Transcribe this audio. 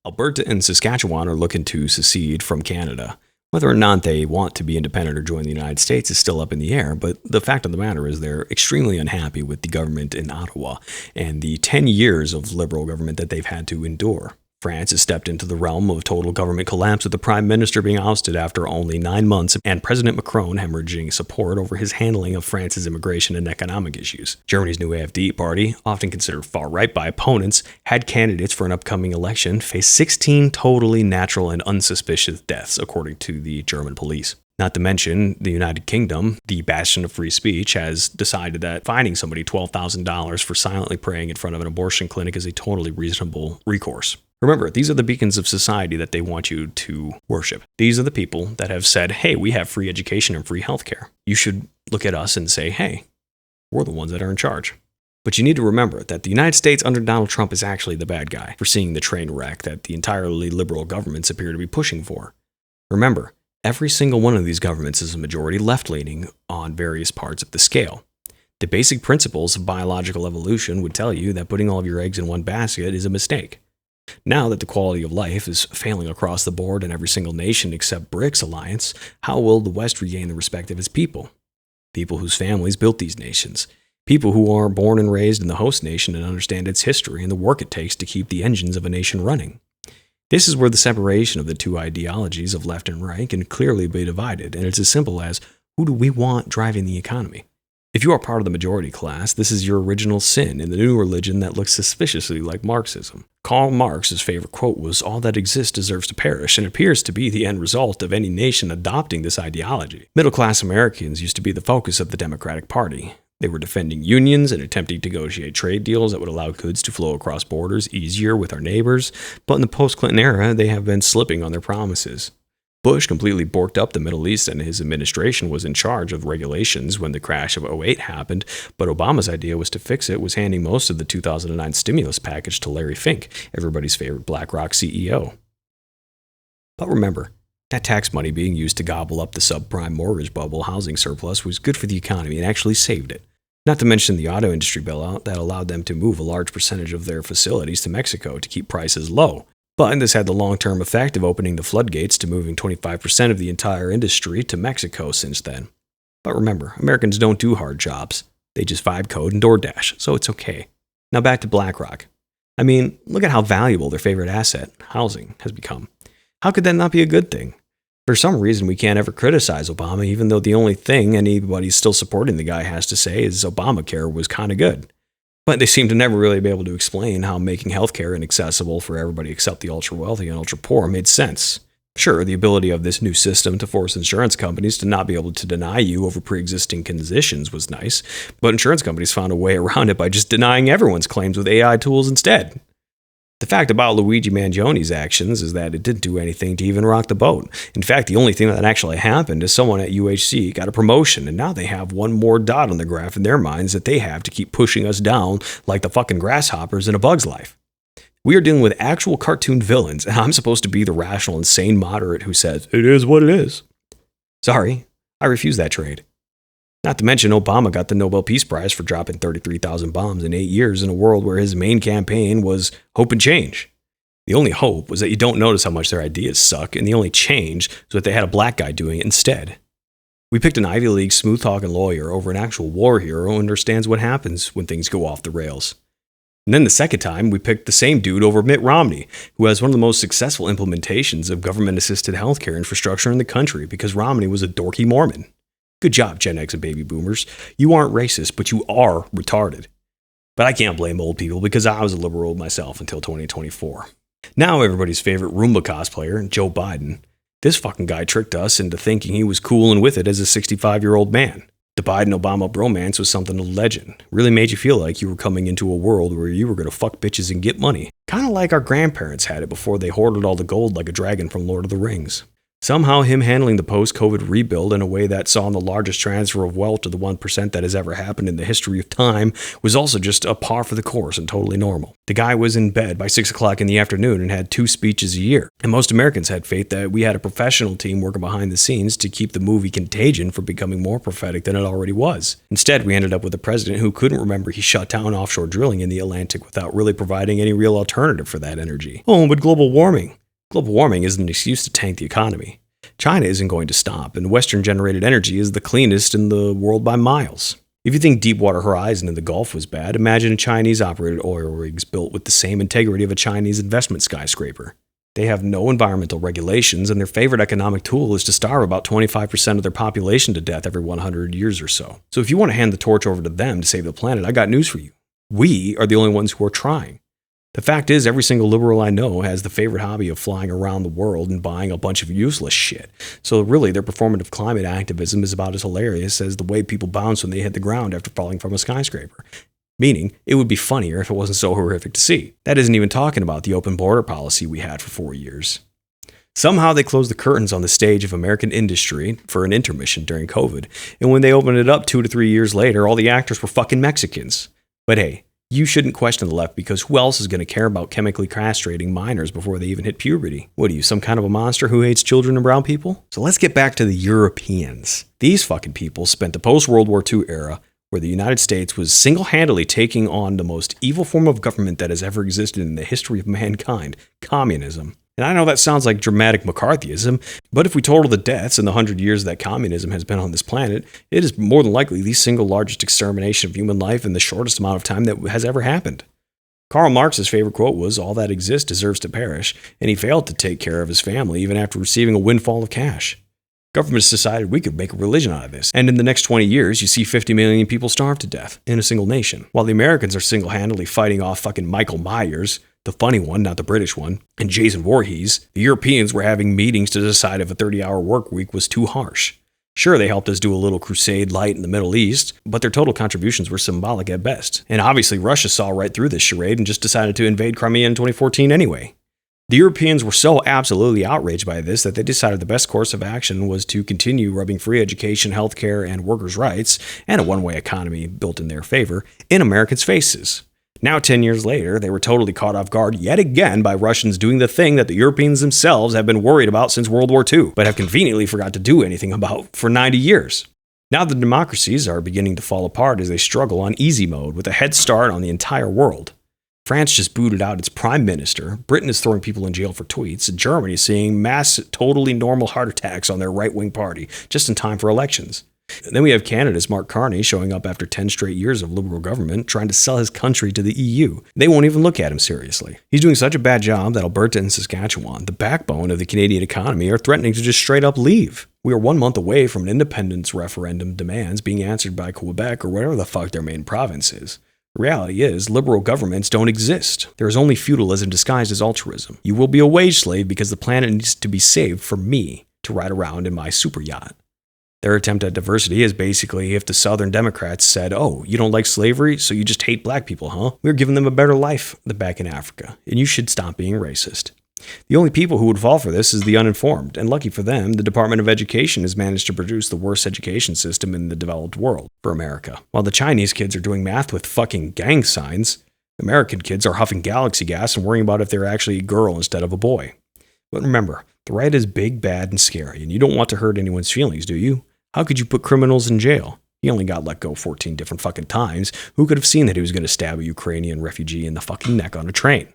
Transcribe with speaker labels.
Speaker 1: Alberta and Saskatchewan are looking to secede from Canada. Whether or not they want to be independent or join the United States is still up in the air, but the fact of the matter is they're extremely unhappy with the government in Ottawa and the 10 years of Liberal government that they've had to endure. France has stepped into the realm of total government collapse with the Prime Minister being ousted after only 9 months and President Macron hemorrhaging support over his handling of France's immigration and economic issues. Germany's new AfD party, often considered far-right by opponents, had candidates for an upcoming election face 16 totally natural and unsuspicious deaths, according to the German police. Not to mention, the United Kingdom, the bastion of free speech, has decided that fining somebody $12,000 for silently praying in front of an abortion clinic is a totally reasonable recourse. Remember, these are the beacons of society that they want you to worship. These are the people that have said, hey, we have free education and free healthcare. You should look at us and say, hey, we're the ones that are in charge. But you need to remember that the United States under Donald Trump is actually the bad guy for seeing the train wreck that the entirely liberal governments appear to be pushing for. Remember, every single one of these governments is a majority left-leaning on various parts of the scale. The basic principles of biological evolution would tell you that putting all of your eggs in one basket is a mistake. Now that the quality of life is failing across the board in every single nation except BRICS alliance, how will the West regain the respect of its people? People whose families built these nations. People who are born and raised in the host nation and understand its history and the work it takes to keep the engines of a nation running. This is where the separation of the two ideologies of left and right can clearly be divided, and it's as simple as, who do we want driving the economy? If you are part of the majority class, this is your original sin in the new religion that looks suspiciously like Marxism. Karl Marx's favorite quote was, all that exists deserves to perish, and appears to be the end result of any nation adopting this ideology. Middle-class Americans used to be the focus of the Democratic Party. They were defending unions and attempting to negotiate trade deals that would allow goods to flow across borders easier with our neighbors, but in the post-Clinton era, they have been slipping on their promises. Bush completely borked up the Middle East, and his administration was in charge of regulations when the crash of '08 happened, but Obama's idea was to fix it was handing most of the 2009 stimulus package to Larry Fink, everybody's favorite BlackRock CEO. But remember, that tax money being used to gobble up the subprime mortgage bubble housing surplus was good for the economy and actually saved it. Not to mention the auto industry bailout that allowed them to move a large percentage of their facilities to Mexico to keep prices low. But this had the long-term effect of opening the floodgates to moving 25% of the entire industry to Mexico since then. But remember, Americans don't do hard jobs. They just vibe code and DoorDash, so it's okay. Now back to BlackRock. I mean, look at how valuable their favorite asset, housing, has become. How could that not be a good thing? For some reason, we can't ever criticize Obama, even though the only thing anybody still supporting the guy has to say is Obamacare was kind of good. But they seem to never really be able to explain how making healthcare inaccessible for everybody except the ultra-wealthy and ultra-poor made sense. Sure, the ability of this new system to force insurance companies to not be able to deny you over pre-existing conditions was nice, but insurance companies found a way around it by just denying everyone's claims with AI tools instead. The fact about Luigi Mangioni's actions is that it didn't do anything to even rock the boat. In fact, the only thing that actually happened is someone at UHC got a promotion, and now they have one more dot on the graph in their minds that they have to keep pushing us down like the fucking grasshoppers in A Bug's Life. We are dealing with actual cartoon villains, and I'm supposed to be the rational and sane moderate who says, it is what it is. Sorry, I refuse that trade. Not to mention, Obama got the Nobel Peace Prize for dropping 33,000 bombs in 8 years in a world where his main campaign was hope and change. The only hope was that you don't notice how much their ideas suck, and the only change was that they had a black guy doing it instead. We picked an Ivy League smooth-talking lawyer over an actual war hero who understands what happens when things go off the rails. And then the second time, we picked the same dude over Mitt Romney, who has one of the most successful implementations of government-assisted healthcare infrastructure in the country because Romney was a dorky Mormon. Good job, Gen X and baby boomers. You aren't racist, but you are retarded. But I can't blame old people because I was a liberal myself until 2024. Now everybody's favorite Roomba cosplayer, Joe Biden. This fucking guy tricked us into thinking he was cool and with it as a 65-year-old man. The Biden-Obama bromance was something of a legend. Really made you feel like you were coming into a world where you were going to fuck bitches and get money. Kind of like our grandparents had it before they hoarded all the gold like a dragon from Lord of the Rings. Somehow, him handling the post-COVID rebuild in a way that saw the largest transfer of wealth to the 1% that has ever happened in the history of time was also just a par for the course and totally normal. The guy was in bed by 6 o'clock in the afternoon and had 2 speeches a year. And most Americans had faith that we had a professional team working behind the scenes to keep the movie Contagion from becoming more prophetic than it already was. Instead, we ended up with a president who couldn't remember he shut down offshore drilling in the Atlantic without really providing any real alternative for that energy. Oh, but global warming. Global warming isn't an excuse to tank the economy. China isn't going to stop, and Western-generated energy is the cleanest in the world by miles. If you think Deepwater Horizon in the Gulf was bad, imagine Chinese-operated oil rigs built with the same integrity of a Chinese investment skyscraper. They have no environmental regulations, and their favorite economic tool is to starve about 25% of their population to death every 100 years or so. So if you want to hand the torch over to them to save the planet, I got news for you. We are the only ones who are trying. The fact is, every single liberal I know has the favorite hobby of flying around the world and buying a bunch of useless shit. So really, their performative climate activism is about as hilarious as the way people bounce when they hit the ground after falling from a skyscraper. Meaning, it would be funnier if it wasn't so horrific to see. That isn't even talking about the open border policy we had for 4 years. Somehow they closed the curtains on the stage of American industry for an intermission during COVID, and when they opened it up 2 to 3 years later, all the actors were fucking Mexicans. But hey, you shouldn't question the left because who else is going to care about chemically castrating minors before they even hit puberty? What are you, some kind of a monster who hates children and brown people? So let's get back to the Europeans. These fucking people spent the post-World War II era where the United States was single-handedly taking on the most evil form of government that has ever existed in the history of mankind, communism. And I know that sounds like dramatic McCarthyism, but if we total the deaths in the 100 years that communism has been on this planet, it is more than likely the single largest extermination of human life in the shortest amount of time that has ever happened. Karl Marx's favorite quote was, "All that exists deserves to perish," and he failed to take care of his family even after receiving a windfall of cash. Governments decided we could make a religion out of this, and in the next 20 years, you see 50 million people starve to death in a single nation, while the Americans are single-handedly fighting off fucking Michael Myers, the funny one, not the British one, and Jason Voorhees. The Europeans were having meetings to decide if a 30-hour work week was too harsh. Sure, they helped us do a little crusade light in the Middle East, but their total contributions were symbolic at best. And obviously Russia saw right through this charade and just decided to invade Crimea in 2014 anyway. The Europeans were so absolutely outraged by this that they decided the best course of action was to continue rubbing free education, healthcare, and workers' rights, and a one-way economy built in their favor, in Americans' faces. Now, 10 years later, they were totally caught off guard yet again by Russians doing the thing that the Europeans themselves have been worried about since World War II, but have conveniently forgot to do anything about for 90 years. Now the democracies are beginning to fall apart as they struggle on easy mode with a head start on the entire world. France just booted out its prime minister, Britain is throwing people in jail for tweets, and Germany is seeing mass, totally normal heart attacks on their right-wing party just in time for elections. And then we have Canada's Mark Carney showing up after 10 straight years of Liberal government trying to sell his country to the EU. They won't even look at him seriously. He's doing such a bad job that Alberta and Saskatchewan, the backbone of the Canadian economy, are threatening to just straight up leave. We are 1 month away from an independence referendum demands being answered by Quebec or whatever the fuck their main province is. The reality is, liberal governments don't exist. There is only feudalism disguised as altruism. You will be a wage slave because the planet needs to be saved for me to ride around in my super yacht. Their attempt at diversity is basically if the Southern Democrats said, "Oh, you don't like slavery, so you just hate black people, huh? We're giving them a better life than back in Africa, and you should stop being racist." The only people who would fall for this is the uninformed, and lucky for them, the Department of Education has managed to produce the worst education system in the developed world for America. While the Chinese kids are doing math with fucking gang signs, American kids are huffing galaxy gas and worrying about if they're actually a girl instead of a boy. But remember, the right is big, bad, and scary, and you don't want to hurt anyone's feelings, do you? How could you put criminals in jail? He only got let go 14 different fucking times. Who could have seen that he was going to stab a Ukrainian refugee in the fucking neck on a train?